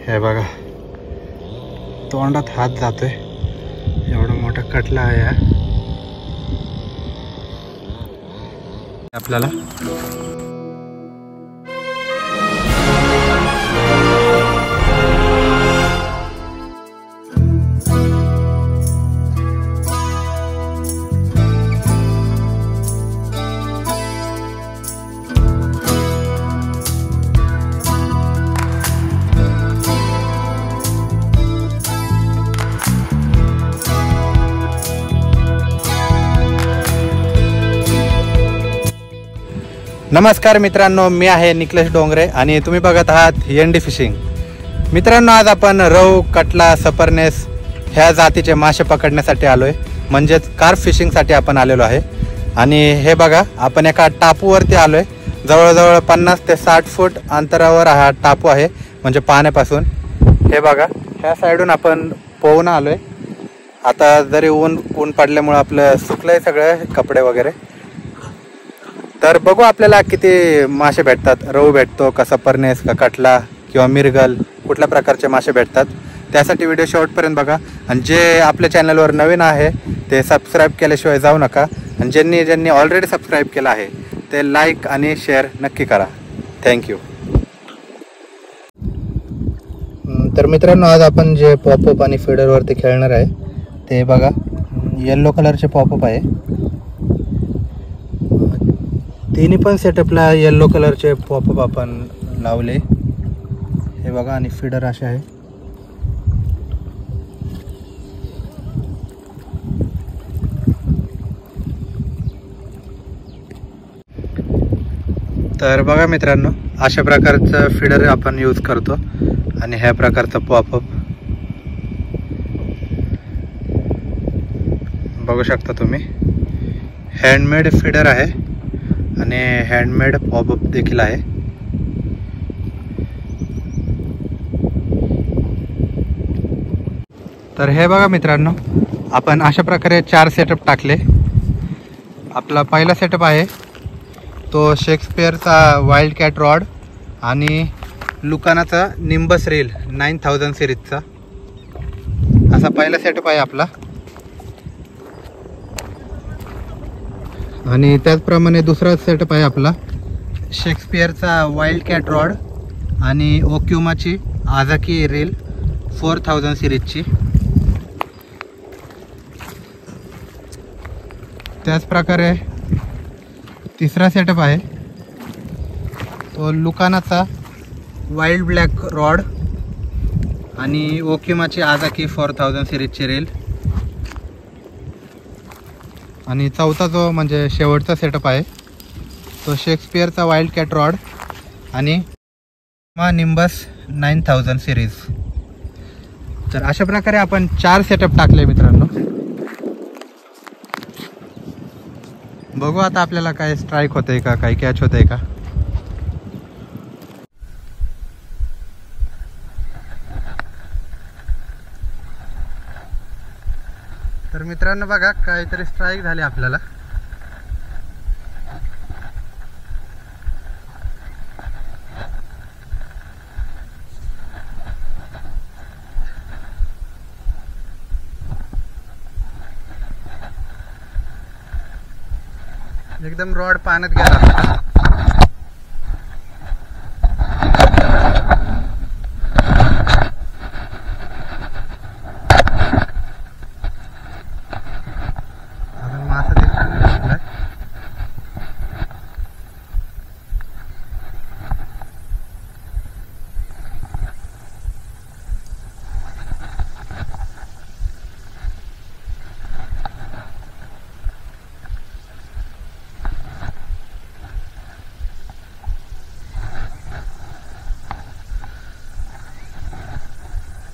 हे बघा तोंडात हात जातोय, एवढा मोठा कटला आहे आपल्याला. नमस्कार मित्रांनो, मी आहे निकलेश डोंगरे आणि तुम्ही बघत आहात एनडी फिशिंग. मित्रांनो, आज आपण रौ, कटला, सपरनेस ह्या जातीचे मासे पकडण्यासाठी आलो आहे, म्हणजेच कार्प फिशिंगसाठी आपण आलेलो आहे. आणि हे बघा, आपण एका टापूवरती आलो आहे. जवळजवळ 50 ते 60 फूट अंतरावर हा टापू आहे, म्हणजे पाण्यापासून. हे बघा, ह्या साईडून आपण पोहून आलो आहे. आता जरी ऊन पडल्यामुळे आपलं सुकलं आहे सगळे कपडे वगैरे. तर बघू आपल्याला किती मासे भेटतात. रौ भेटतो का, सपरनेस का, कटला किंवा मिरगल, कुठल्या प्रकारचे मासे भेटतात. त्यासाठी व्हिडिओ शेवटपर्यंत बघा. आणि जे आपल्या चॅनलवर नवीन आहे ते सबस्क्राईब केल्याशिवाय जाऊ नका. आणि ज्यांनी ऑलरेडी सबस्क्राईब केलं आहे ते लाईक आणि शेअर नक्की करा. थँक्यू. तर मित्रांनो, आज आपण जे पॉपअप आणि फीडरवरती खेळणार आहे ते बघा, येल्लो कलरचे पॉपअप आहे. तिन्ही पण सेटअपला येल्लो कलरचे पॉपअप आपण लावले. हे बघा, आणि फीडर असे आहे. तर बघा मित्रांनो, अशा प्रकारचं फीडर आपण यूज करतो आणि ह्या प्रकारचं पॉपअप बघू शकता तुम्ही. हँडमेड फीडर आहे आणि हँडमेड पॉपअप देखील आहे. तर हे बघा मित्रांनो, आपण अशा प्रकारे 4 सेटअप टाकले. आपला पहिला सेटअप आहे तो शेक्सपियरचा वाईल्ड कॅट रॉड आणि लुकानाचा निंबस रील 9000 सिरीजचा, असा पहिला सेटअप आहे आपला. आणि त्याचप्रमाणे दुसरा सेटअप आहे आपला शेक्सपियरचा वाईल्ड कॅट रॉड आणि ओक्युमाची आझाकी रील 4000 सिरीजची. त्याचप्रकारे तिसरा सेटअप आहे तो लुकानाचा वाईल्ड ब्लॅक रॉड आणि ओक्युमाची आझाकी 4000 सिरीजची रील. आणि चौथा जो म्हणजे शेवटचा सेटअप आहे तो शेक्सपियरचा वाईल्ड कॅट रॉड आणि निंबस 9000 सिरीज. तर अशा प्रकारे आपण 4 सेटअप टाकले मित्रांनो. बघू आता आपल्याला काय स्ट्राईक होतंय का, काही कॅच होतंय का. तर मित्रांनो बघा, काहीतरी स्ट्राईक झाली आपल्याला. एकदम रॉड पाण्यात गेला.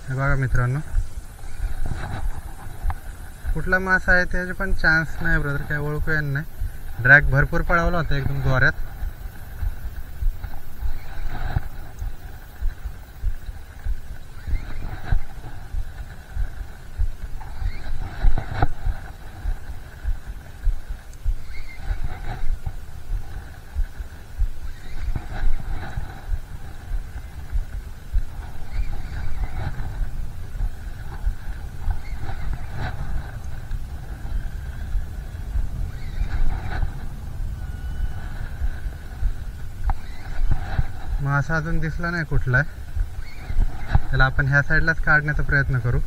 हे बघा मित्रांनो, कुठला मासा आहे त्याचे पण चान्स नाही ब्रदर, काय ओळखू येत नाही. ड्रॅग भरपूर पळवला होता एकदम जोरात. मासा अजून दिसला नाही कुठला. त्याला आपण ह्या साईडलाच काढण्याचा प्रयत्न करू.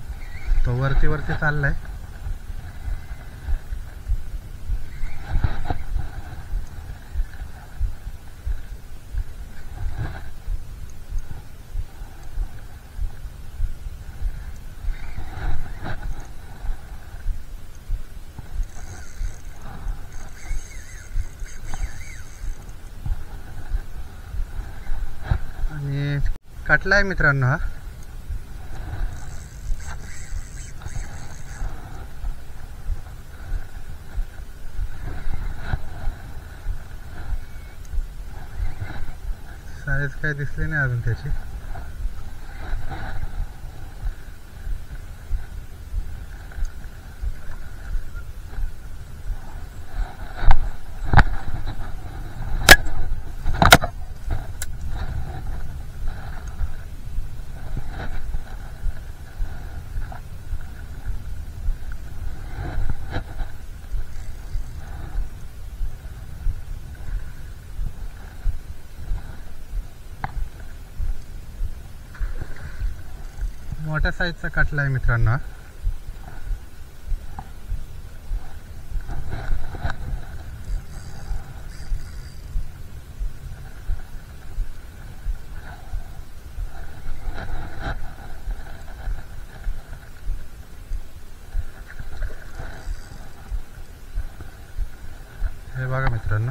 तो वरती वरती चाललाय. आणि कटला आहे मित्रांनो हा. साईज काही दिसली नाही अजून त्याची. मोठ्या साईजचा कटला आहे मित्रांनो. हे बघा मित्रांनो.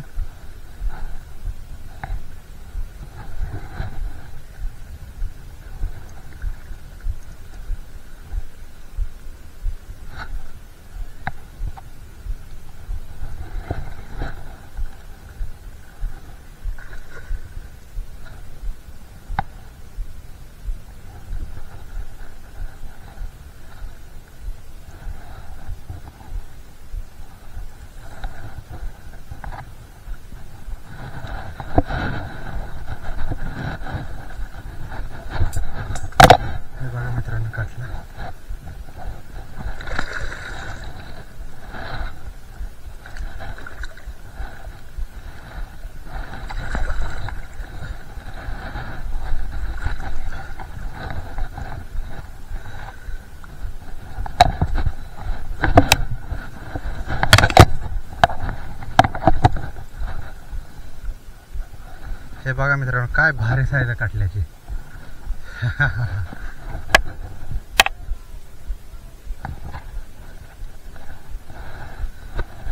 हे बघा मित्रांनो, काय भारी साईज आहे काटल्याची.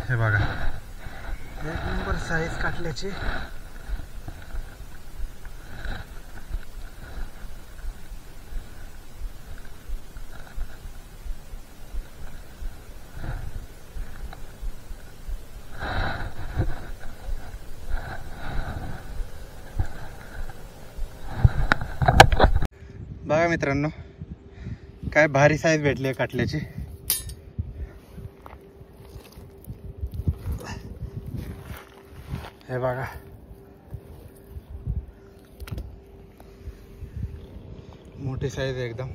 हे बघा, एक नंबर साईज काटल्याची. बघा मित्रांनो, काय भारी साईज भेटली आहे काटल्याची. हे बघा, मोठी साईज आहे एकदम.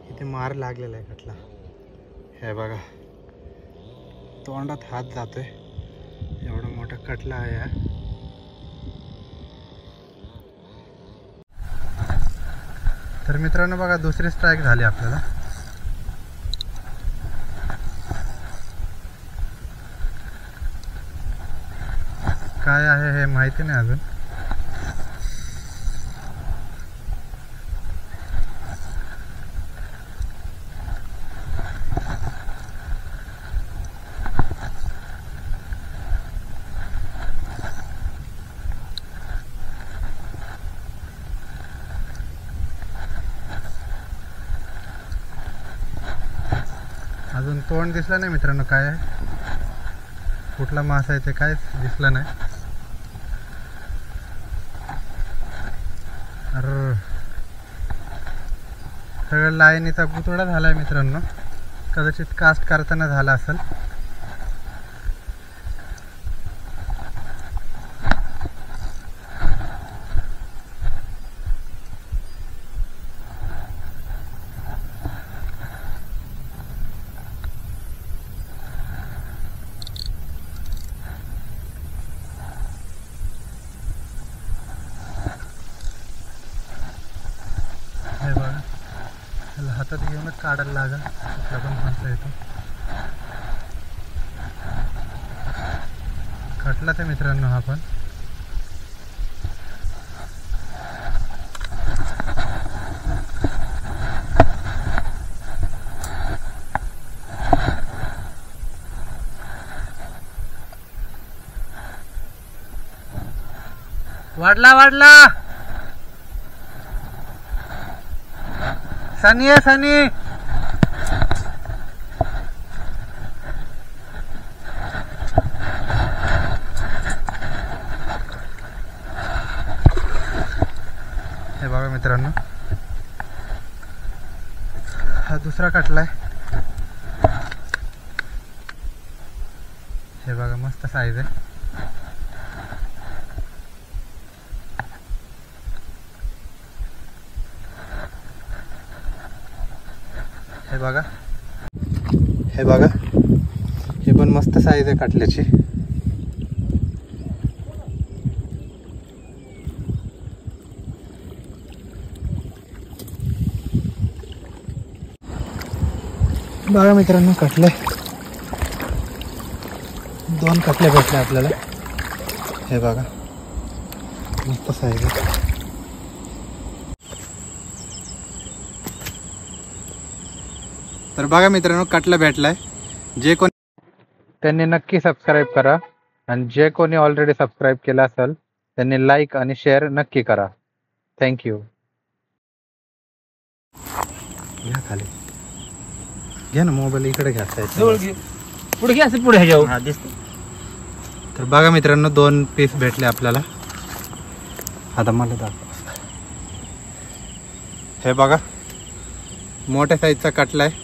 इथे मार लागलेला आहे कटला. हे बघा, तोंडात हात जातोय, एवढा मोठा कटला आहे हा. तर मित्रांनो बघा, दुसरी स्ट्राईक झाली आपल्याला. काय आहे हे माहिती नाही अजून. अजून तोंड दिसला नाही मित्रांनो, काय आहे, कुठला मासा आहे ते काय दिसलं नाही. अरे, सगळं लाईनीचा पुतळा झालाय मित्रांनो. कदाचित कास्ट करताना झाला असेल. हे बघा, त्याला हातात घेऊनच काढायला लागेल, कुठला पण फणसा येतो. कटलाच आहे मित्रांनो हा पण. वाढला वाढला, सनी आहे सनी. हे बघा मित्रांनो, हा दुसरा कटलाय. हे बघा मस्त साईज आहे. हे बघा, हे बघा, हे पण मस्त साईज आहे काटल्याची. बघा मित्रांनो, कटले 2 कटले भेटले आपल्याला. हे बघा मस्त साईज आहे. तर बघा मित्रांनो, कटला भेटलाय. जे कोणी त्यांनी नक्की सबस्क्राईब करा, आणि जे कोणी ऑलरेडी सबस्क्राईब केलं असेल त्यांनी लाईक आणि शेअर नक्की करा. थँक्यू. घ्या खाली, घ्या ना मोबाईल, इकडे घ्या, पुढे घ्या, पुढे ह्याच्यावर. हा दिसतो. तर बघा मित्रांनो, 2 पीस भेटले आपल्याला. आता मला दाखवा. हे बघा मोठ्या साईजचा कटला आहे.